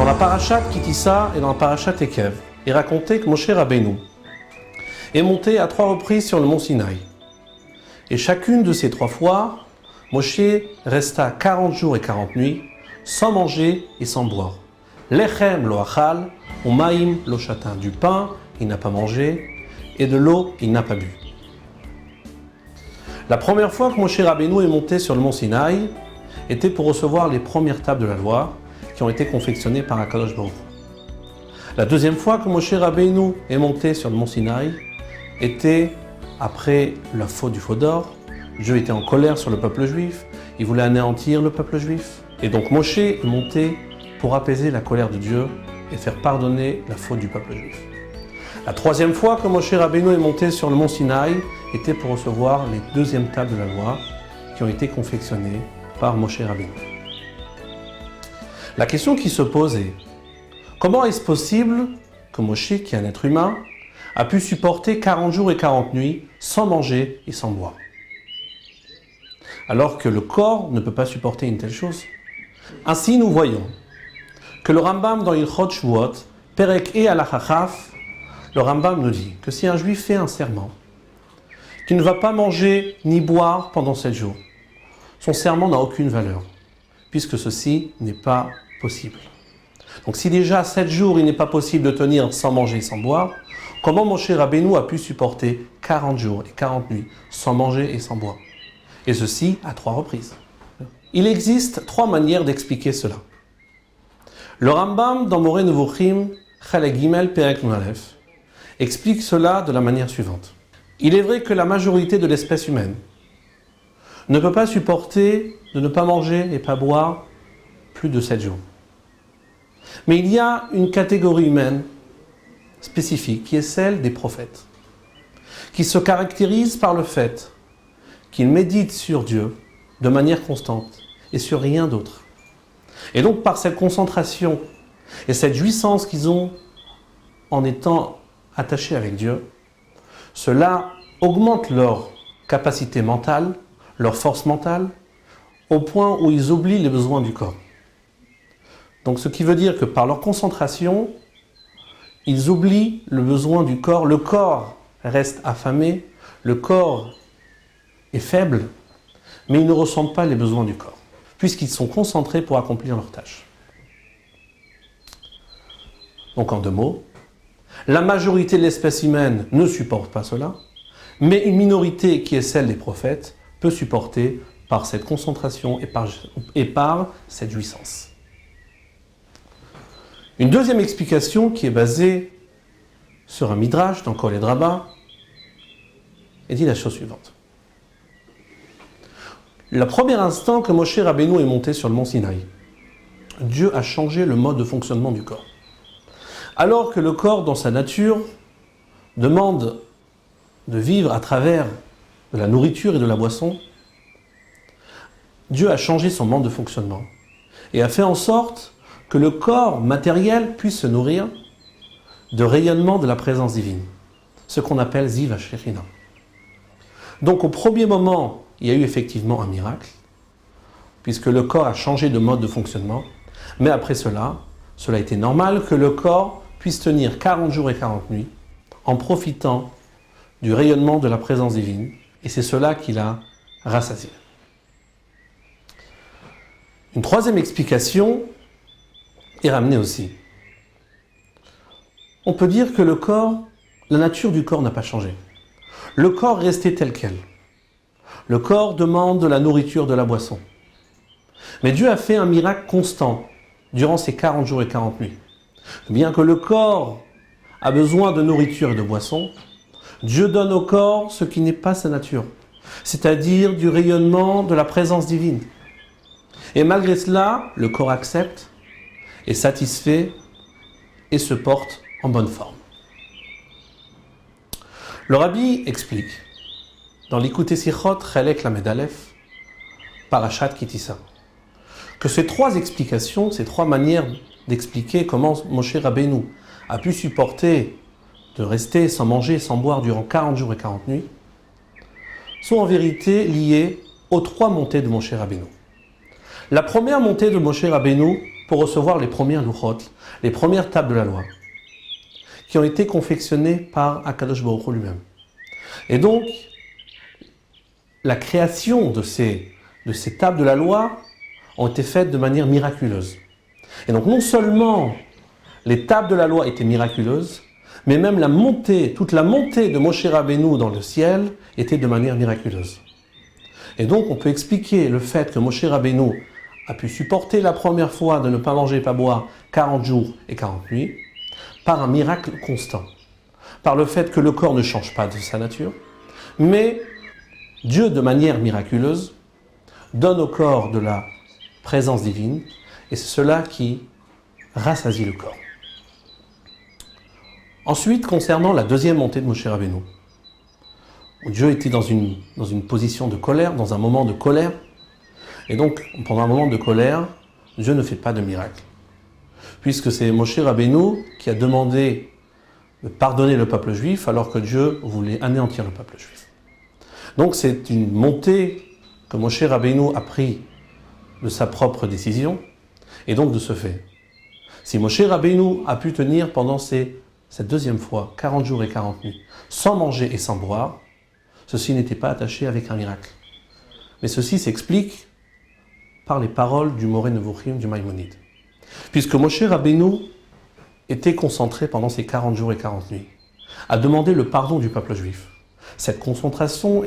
la parashat Kitissa et dans la parashat Ekev, il racontait que Moshe Rabbeinu est monté à 3 reprises sur le mont Sinaï. Et chacune de ces 3 fois, Moshe resta 40 jours et 40 nuits sans manger et sans boire. Lechem lo achal, ou maïm lo shatin. Du pain, il n'a pas mangé, et de l'eau, il n'a pas bu. La première fois que Moshe Rabbeinu est monté sur le mont Sinaï était pour recevoir les premières tables de la loi qui ont été confectionnées par Akadosh Baruch Hu. La deuxième fois que Moshe Rabbeinu est monté sur le mont Sinaï était après la faute du faux d'or. Dieu était en colère sur le peuple juif, il voulait anéantir le peuple juif. Et donc Moshe est monté pour apaiser la colère de Dieu et faire pardonner la faute du peuple juif. La troisième fois que Moshe Rabbeinu est monté sur le mont Sinaï était pour recevoir les deuxièmes tables de la loi qui ont été confectionnées par Moshe Rabbeinu. La question qui se pose est: comment est-ce possible que Moshe, qui est un être humain, a pu supporter 40 jours et 40 nuits sans manger et sans boire, alors que le corps ne peut pas supporter une telle chose? Ainsi, nous voyons que le Rambam dans Ilchot Shvuot, Perek et Alachachaf, le Rambam nous dit que si un juif fait un serment qu'il ne va pas manger ni boire pendant 7 jours, son serment n'a aucune valeur, puisque ceci n'est pas possible. Donc si déjà 7 jours il n'est pas possible de tenir sans manger et sans boire, comment Moshe Rabbeinu a pu supporter 40 jours et 40 nuits sans manger et sans boire? Et ceci à 3 reprises. Il existe 3 manières d'expliquer cela. Le Rambam dans Moreh Nevuchim, Chalek Gimel Perek Nun Aleph, explique cela de la manière suivante. Il est vrai que la majorité de l'espèce humaine ne peut pas supporter de ne pas manger et pas boire plus de 7 jours. Mais il y a une catégorie humaine spécifique qui est celle des prophètes, qui se caractérise par le fait qu'ils méditent sur Dieu de manière constante et sur rien d'autre. Et donc par cette concentration et cette jouissance qu'ils ont en étant attachés avec Dieu, cela augmente leur capacité mentale, leur force mentale, au point où ils oublient les besoins du corps. Donc ce qui veut dire que par leur concentration, ils oublient le besoin du corps. Le corps reste affamé, le corps est faible, mais ils ne ressentent pas les besoins du corps, puisqu'ils sont concentrés pour accomplir leurs tâches. Donc en 2 mots, la majorité de l'espèce humaine ne supporte pas cela, mais une minorité qui est celle des prophètes peut supporter par cette concentration et par cette jouissance. Une deuxième explication qui est basée sur un midrash dans Kol Edraba est dit la chose suivante. Le premier instant que Moshe Rabbeinu est monté sur le mont Sinaï, Dieu a changé le mode de fonctionnement du corps. Alors que le corps, dans sa nature, demande de vivre à travers de la nourriture et de la boisson, Dieu a changé son mode de fonctionnement et a fait en sorte que le corps matériel puisse se nourrir de rayonnement de la présence divine, ce qu'on appelle Ziv HaShekhinah. Donc au premier moment, il y a eu effectivement un miracle, puisque le corps a changé de mode de fonctionnement, mais après cela était normal que le corps puisse tenir 40 jours et 40 nuits en profitant du rayonnement de la présence divine, et c'est cela qui l'a rassasié. Une troisième explication est ramenée aussi. On peut dire que le corps, la nature du corps n'a pas changé. Le corps restait tel quel. Le corps demande de la nourriture, de la boisson. Mais Dieu a fait un miracle constant durant ces 40 jours et 40 nuits. Bien que le corps a besoin de nourriture et de boisson, Dieu donne au corps ce qui n'est pas sa nature, c'est-à-dire du rayonnement de la présence divine. Et malgré cela, le corps accepte, est satisfait et se porte en bonne forme. Le Rabbi explique dans l'Ikutei Sichot Chelek Lamed Aleph, Parashat Kitissa, que ces 3 explications, ces 3 manières d'expliquer comment Moshe Rabbeinu a pu supporter de rester sans manger et sans boire durant 40 jours et 40 nuits, sont en vérité liées aux 3 montées de Moshe Rabbeinu. La première montée de Moshe Rabbeinu pour recevoir les premières luchot, les premières tables de la loi, qui ont été confectionnées par Akadosh Baruch Hu lui-même. Et donc, la création de ces tables de la loi ont été faites de manière miraculeuse. Et donc, non seulement les tables de la loi étaient miraculeuses, mais même toute la montée de Moshe Rabbeinu dans le ciel était de manière miraculeuse. Et donc, on peut expliquer le fait que Moshe Rabbeinu a pu supporter la première fois de ne pas manger et pas boire 40 jours et 40 nuits par un miracle constant. Par le fait que le corps ne change pas de sa nature, mais Dieu, de manière miraculeuse, donne au corps de la présence divine, et c'est cela qui rassasie le corps. Ensuite, concernant la deuxième montée de Moshe Rabbeinu, Dieu était dans une position de colère, dans un moment de colère, et donc, pendant un moment de colère, Dieu ne fait pas de miracle. Puisque c'est Moshe Rabbeinu qui a demandé de pardonner le peuple juif, alors que Dieu voulait anéantir le peuple juif. Donc c'est une montée que Moshe Rabbeinu a pris de sa propre décision, et donc de ce fait. Si Moshe Rabbeinu a pu tenir pendant cette deuxième fois, 40 jours et 40 nuits, sans manger et sans boire, ceci n'était pas attaché avec un miracle. Mais ceci s'explique par les paroles du Moré Nevuchim du Maïmonide. Puisque Moshe Rabbeinu était concentré pendant ces 40 jours et 40 nuits, à demander le pardon du peuple juif. Cette concentration,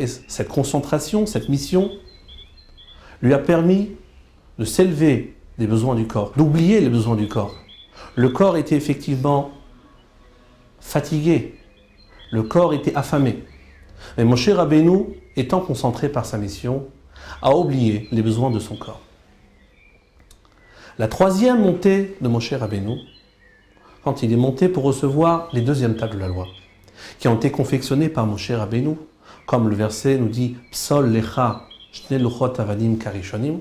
cette mission, lui a permis de s'élever des besoins du corps, d'oublier les besoins du corps. Le corps était effectivement fatigué, le corps était affamé. Mais Moshe Rabbeinu, étant concentré par sa mission, a oublié les besoins de son corps. La troisième montée de Moshe Rabbeinu, quand il est monté pour recevoir les deuxièmes tables de la loi, qui ont été confectionnées par Moshe Rabbeinu, comme le verset nous dit « Psol lecha shne luchot avadim karishonim ».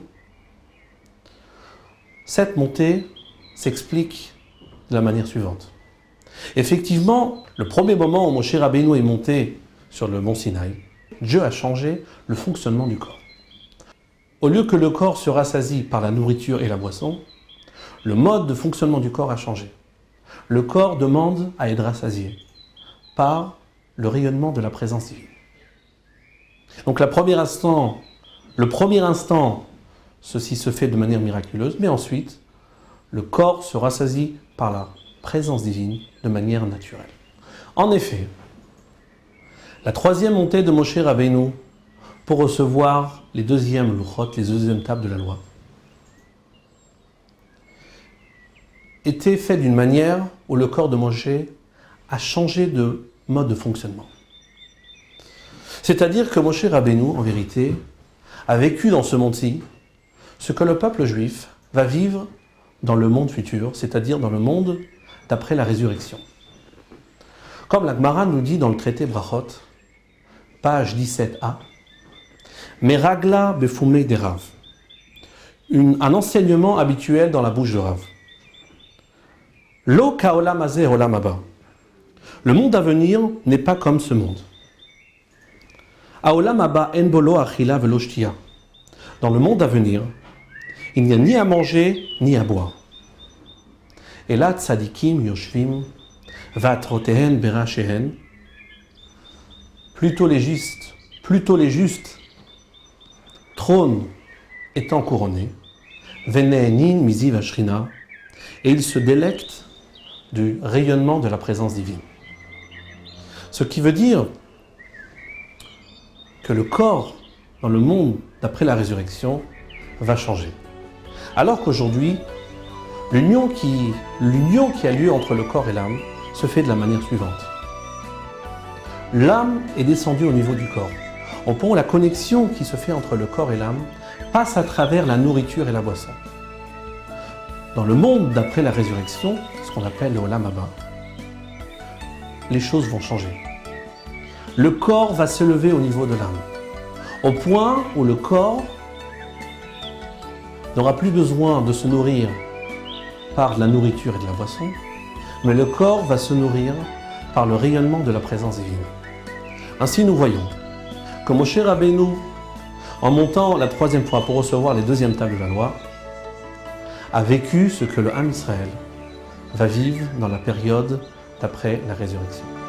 Cette montée s'explique de la manière suivante. Effectivement, le premier moment où Moshe Rabbeinu est monté sur le mont Sinaï, Dieu a changé le fonctionnement du corps. Au lieu que le corps se rassasie par la nourriture et la boisson, le mode de fonctionnement du corps a changé. Le corps demande à être rassasié par le rayonnement de la présence divine. Donc le premier instant, ceci se fait de manière miraculeuse, mais ensuite, le corps se rassasie par la présence divine de manière naturelle. En effet, la troisième montée de Moshe Rabbeinu pour recevoir les deuxièmes luchot, les deuxièmes tables de la loi, était faite d'une manière où le corps de Moshe a changé de mode de fonctionnement. C'est-à-dire que Moshe Rabbeinu, en vérité, a vécu dans ce monde-ci ce que le peuple juif va vivre dans le monde futur, c'est-à-dire dans le monde d'après la résurrection. Comme la Gemara nous dit dans le traité Brachot, page 17a, Meragla befumei de Rav, un enseignement habituel dans la bouche de Rav. Lo kaolam hazeh olam haba. Le monde à venir n'est pas comme ce monde. Haolam haba en bo lo achila velo shtiya. Dans le monde à venir, il n'y a ni à manger ni à boire. Et là, tzadikim yoshvim vatrotehen berachehen. Plutôt les justes trônent étant couronnés, venehenin miziv ashrina, et ils se délectent du rayonnement de la présence divine. Ce qui veut dire que le corps, dans le monde d'après la résurrection, va changer. Alors qu'aujourd'hui, l'union qui a lieu entre le corps et l'âme se fait de la manière suivante. L'âme est descendue au niveau du corps. Au point où la connexion qui se fait entre le corps et l'âme passe à travers la nourriture et la boisson. Dans le monde d'après la résurrection, ce qu'on appelle le Olam Haba, les choses vont changer. Le corps va s'élever au niveau de l'âme, au point où le corps n'aura plus besoin de se nourrir par de la nourriture et de la boisson, mais le corps va se nourrir par le rayonnement de la présence divine. Ainsi nous voyons que Moshe Rabbeinu, en montant la troisième fois pour recevoir les deuxièmes tables de la loi, a vécu ce que le Ham Israël va vivre dans la période d'après la résurrection.